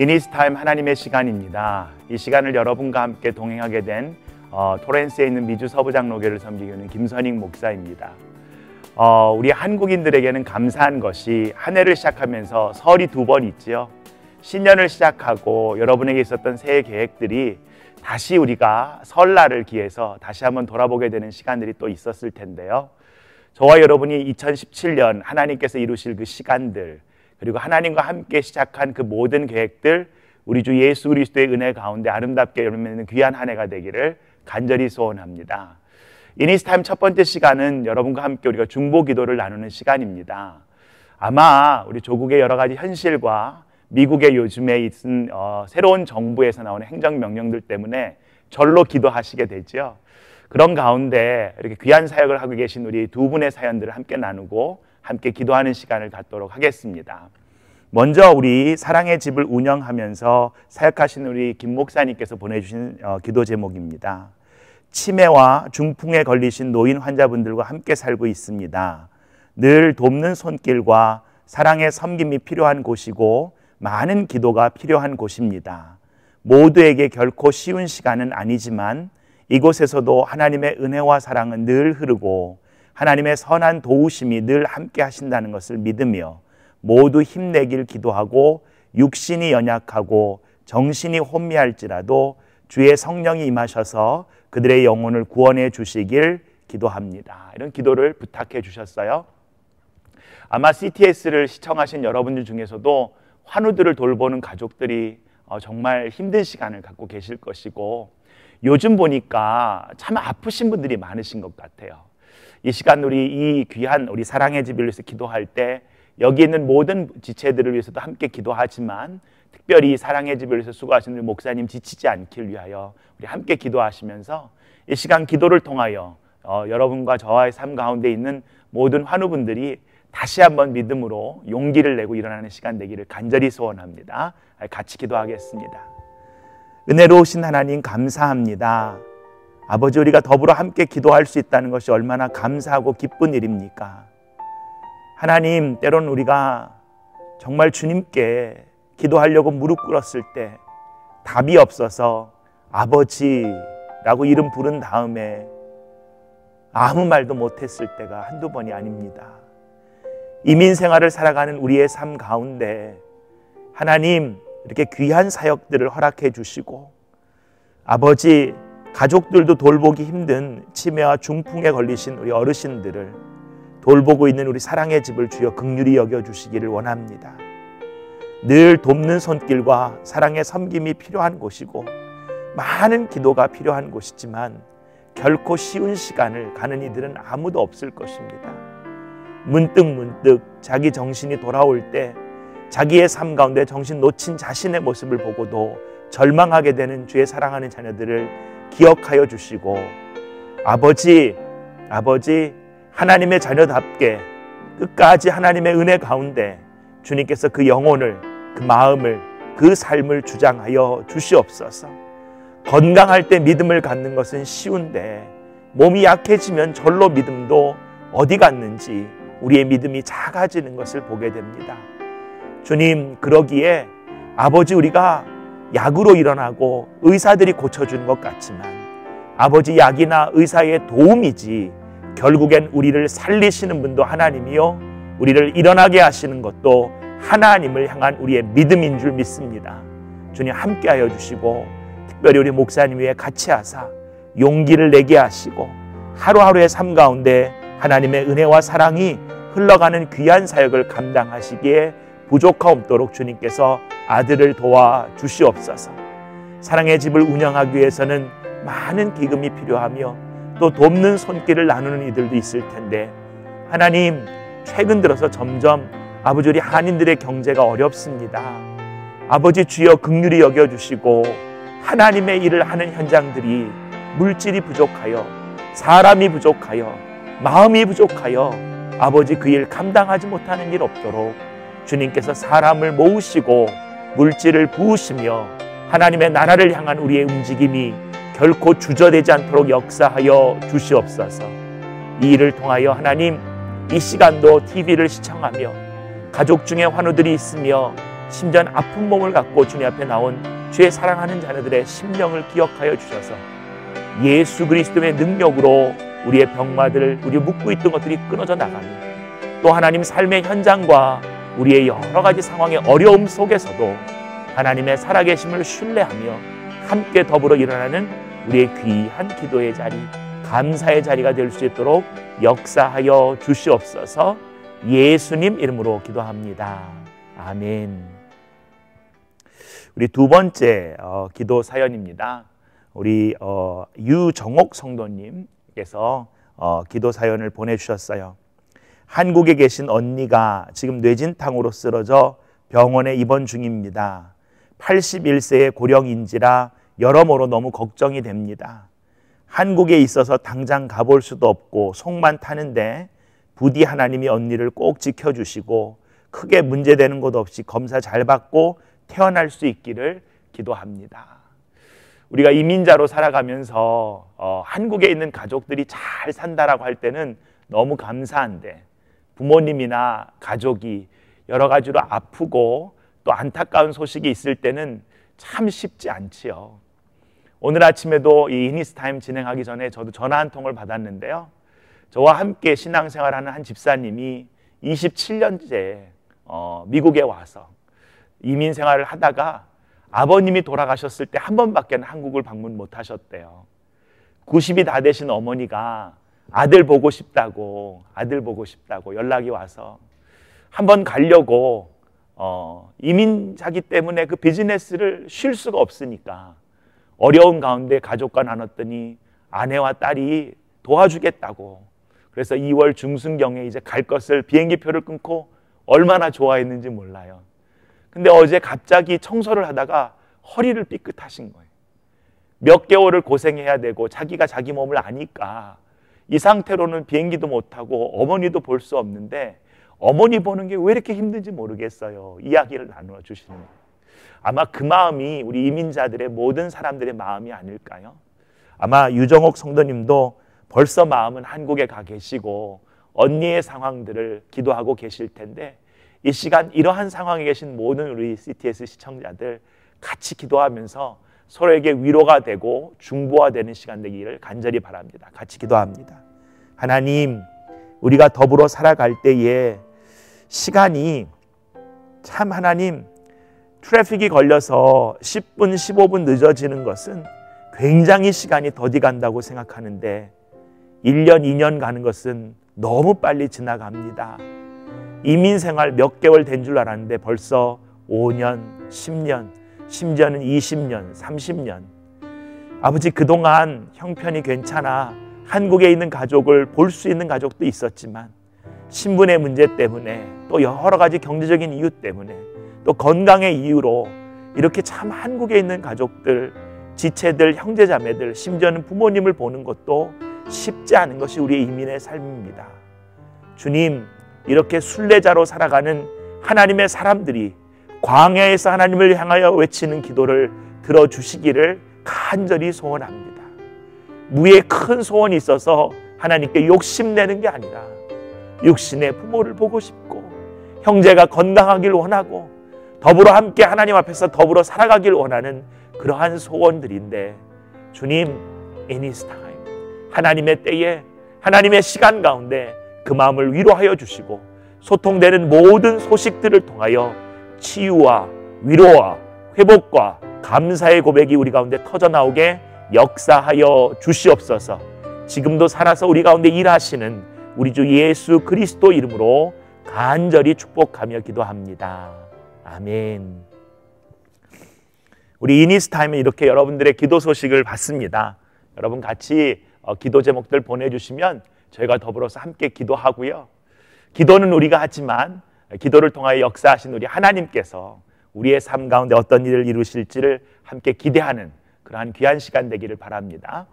이니스타임 하나님의 시간입니다. 이 시간을 여러분과 함께 동행하게 된 토렌스에 있는 미주 서부장로교를 섬기고 있는 김선익 목사입니다. 우리 한국인들에게는 감사한 것이 한 해를 시작하면서 설이 두 번 있지요. 신년을 시작하고 여러분에게 있었던 새해 계획들이 다시 우리가 설날을 기해서 다시 한번 돌아보게 되는 시간들이 또 있었을 텐데요. 저와 여러분이 2017년 하나님께서 이루실 그 시간들, 그리고 하나님과 함께 시작한 그 모든 계획들, 우리 주 예수 그리스도의 은혜 가운데 아름답게 열매맺는 귀한 한 해가 되기를 간절히 소원합니다. 이니스타임 첫 번째 시간은 여러분과 함께 우리가 중보 기도를 나누는 시간입니다. 아마 우리 조국의 여러 가지 현실과 미국의 요즘에 있은 새로운 정부에서 나오는 행정명령들 때문에 절로 기도하시게 되죠. 그런 가운데 이렇게 귀한 사역을 하고 계신 우리 두 분의 사연들을 함께 나누고 함께 기도하는 시간을 갖도록 하겠습니다. 먼저 우리 사랑의 집을 운영하면서 사역하신 우리 김 목사님께서 보내주신 기도 제목입니다. 치매와 중풍에 걸리신 노인 환자분들과 함께 살고 있습니다. 늘 돕는 손길과 사랑의 섬김이 필요한 곳이고 많은 기도가 필요한 곳입니다. 모두에게 결코 쉬운 시간은 아니지만 이곳에서도 하나님의 은혜와 사랑은 늘 흐르고 하나님의 선한 도우심이 늘 함께 하신다는 것을 믿으며 모두 힘내길 기도하고 육신이 연약하고 정신이 혼미할지라도 주의 성령이 임하셔서 그들의 영혼을 구원해 주시길 기도합니다. 이런 기도를 부탁해 주셨어요. 아마 CTS를 시청하신 여러분들 중에서도 환우들을 돌보는 가족들이 정말 힘든 시간을 갖고 계실 것이고, 요즘 보니까 참 아프신 분들이 많으신 것 같아요. 이 시간 우리 이 귀한 우리 사랑의 집을 위해서 기도할 때 여기 있는 모든 지체들을 위해서도 함께 기도하지만 특별히 사랑의 집을 위해서 수고하시는 우리 목사님 지치지 않길 위하여 우리 함께 기도하시면서 이 시간 기도를 통하여 여러분과 저와의 삶 가운데 있는 모든 환우분들이 다시 한번 믿음으로 용기를 내고 일어나는 시간 되기를 간절히 소원합니다. 같이 기도하겠습니다. 은혜로우신 하나님 감사합니다. 아버지, 우리가 더불어 함께 기도할 수 있다는 것이 얼마나 감사하고 기쁜 일입니까? 하나님, 때론 우리가 정말 주님께 기도하려고 무릎 꿇었을 때 답이 없어서 아버지라고 이름 부른 다음에 아무 말도 못했을 때가 한두 번이 아닙니다. 이민 생활을 살아가는 우리의 삶 가운데 하나님, 이렇게 귀한 사역들을 허락해 주시고 아버지, 가족들도 돌보기 힘든 치매와 중풍에 걸리신 우리 어르신들을 돌보고 있는 우리 사랑의 집을 주여 긍휼히 여겨주시기를 원합니다. 늘 돕는 손길과 사랑의 섬김이 필요한 곳이고 많은 기도가 필요한 곳이지만 결코 쉬운 시간을 가는 이들은 아무도 없을 것입니다. 문득 자기 정신이 돌아올 때 자기의 삶 가운데 정신 놓친 자신의 모습을 보고도 절망하게 되는 주의 사랑하는 자녀들을 기억하여 주시고 아버지 하나님의 자녀답게 끝까지 하나님의 은혜 가운데 주님께서 그 영혼을, 그 마음을, 그 삶을 주장하여 주시옵소서. 건강할 때 믿음을 갖는 것은 쉬운데 몸이 약해지면 절로 믿음도 어디 갔는지 우리의 믿음이 작아지는 것을 보게 됩니다. 주님, 그러기에 아버지, 우리가 약으로 일어나고 의사들이 고쳐주는 것 같지만 아버지, 약이나 의사의 도움이지 결국엔 우리를 살리시는 분도 하나님이요 우리를 일어나게 하시는 것도 하나님을 향한 우리의 믿음인 줄 믿습니다. 주님, 함께하여 주시고 특별히 우리 목사님 위에 같이 하사 용기를 내게 하시고 하루하루의 삶 가운데 하나님의 은혜와 사랑이 흘러가는 귀한 사역을 감당하시기에 부족하옵도록 주님께서 아들을 도와 주시옵소서. 사랑의 집을 운영하기 위해서는 많은 기금이 필요하며 또 돕는 손길을 나누는 이들도 있을 텐데 하나님, 최근 들어서 점점 아버지, 우리 한인들의 경제가 어렵습니다. 아버지, 주여 긍휼히 여겨주시고 하나님의 일을 하는 현장들이 물질이 부족하여 사람이 부족하여 마음이 부족하여 아버지, 그 일 감당하지 못하는 일 없도록 주님께서 사람을 모으시고 물질을 부으시며 하나님의 나라를 향한 우리의 움직임이 결코 주저되지 않도록 역사하여 주시옵소서. 이 일을 통하여 하나님, 이 시간도 TV를 시청하며 가족 중에 환우들이 있으며 심지어 아픈 몸을 갖고 주님 앞에 나온 주의 사랑하는 자녀들의 심령을 기억하여 주셔서 예수 그리스도의 능력으로 우리의 병마들, 우리 묶고 있던 것들이 끊어져 나가며 또 하나님 삶의 현장과 우리의 여러 가지 상황의 어려움 속에서도 하나님의 살아계심을 신뢰하며 함께 더불어 일어나는 우리의 귀한 기도의 자리, 감사의 자리가 될 수 있도록 역사하여 주시옵소서. 예수님 이름으로 기도합니다. 아멘. 우리 두 번째 기도 사연입니다. 우리 유정옥 성도님께서 기도 사연을 보내주셨어요. 한국에 계신 언니가 지금 뇌진탕으로 쓰러져 병원에 입원 중입니다. 81세의 고령인지라 여러모로 너무 걱정이 됩니다. 한국에 있어서 당장 가볼 수도 없고 속만 타는데 부디 하나님이 언니를 꼭 지켜주시고 크게 문제되는 것 없이 검사 잘 받고 태어날 수 있기를 기도합니다. 우리가 이민자로 살아가면서 한국에 있는 가족들이 잘 산다라고 할 때는 너무 감사한데 부모님이나 가족이 여러 가지로 아프고 또 안타까운 소식이 있을 때는 참 쉽지 않지요. 오늘 아침에도 이 이니스타임 진행하기 전에 저도 전화 한 통을 받았는데요. 저와 함께 신앙생활하는 한 집사님이 27년째 미국에 와서 이민 생활을 하다가 아버님이 돌아가셨을 때 한 번밖에 한국을 방문 못 하셨대요. 90이 다 되신 어머니가 아들 보고 싶다고 연락이 와서 한번 가려고 이민자기 때문에 그 비즈니스를 쉴 수가 없으니까 어려운 가운데 가족과 나눴더니 아내와 딸이 도와주겠다고, 그래서 2월 중순경에 이제 갈 것을 비행기표를 끊고 얼마나 좋아했는지 몰라요. 근데 어제 갑자기 청소를 하다가 허리를 삐끗하신 거예요. 몇 개월을 고생해야 되고 자기가 자기 몸을 아니까 이 상태로는 비행기도 못 타고 어머니도 볼 수 없는데 어머니 보는 게 왜 이렇게 힘든지 모르겠어요. 이야기를 나누어 주시는 거예요. 아마 그 마음이 우리 이민자들의 모든 사람들의 마음이 아닐까요? 아마 유정옥 성도님도 벌써 마음은 한국에 가 계시고 언니의 상황들을 기도하고 계실 텐데 이 시간 이러한 상황에 계신 모든 우리 CTS 시청자들 같이 기도하면서 서로에게 위로가 되고 중보가 되는 시간 되기를 간절히 바랍니다. 같이 기도합니다. 하나님, 우리가 더불어 살아갈 때에 시간이 참 하나님 트래픽이 걸려서 10분, 15분 늦어지는 것은 굉장히 시간이 더디 간다고 생각하는데 1년, 2년 가는 것은 너무 빨리 지나갑니다. 이민생활 몇 개월 된 줄 알았는데 벌써 5년, 10년, 심지어는 20년, 30년. 아버지, 그동안 형편이 괜찮아 한국에 있는 가족을 볼 수 있는 가족도 있었지만 신분의 문제 때문에 또 여러 가지 경제적인 이유 때문에 또 건강의 이유로 이렇게 참 한국에 있는 가족들, 지체들, 형제자매들, 심지어는 부모님을 보는 것도 쉽지 않은 것이 우리의 이민의 삶입니다. 주님, 이렇게 순례자로 살아가는 하나님의 사람들이 광야에서 하나님을 향하여 외치는 기도를 들어주시기를 간절히 소원합니다. 무에 큰 소원이 있어서 하나님께 욕심내는 게 아니라 육신의 부모를 보고 싶고 형제가 건강하길 원하고 더불어 함께 하나님 앞에서 더불어 살아가길 원하는 그러한 소원들인데 주님, in His time, 하나님의 때에 하나님의 시간 가운데 그 마음을 위로하여 주시고 소통되는 모든 소식들을 통하여 치유와 위로와 회복과 감사의 고백이 우리 가운데 터져나오게 역사하여 주시옵소서. 지금도 살아서 우리 가운데 일하시는 우리 주 예수 그리스도 이름으로 간절히 축복하며 기도합니다. 아멘. 우리 이니스타임은 이렇게 여러분들의 기도 소식을 받습니다. 여러분 같이 기도 제목들 보내주시면 저희가 더불어서 함께 기도하고요. 기도는 우리가 하지만 기도를 통하여 역사하신 우리 하나님께서 우리의 삶 가운데 어떤 일을 이루실지를 함께 기대하는 그러한 귀한 시간 되기를 바랍니다.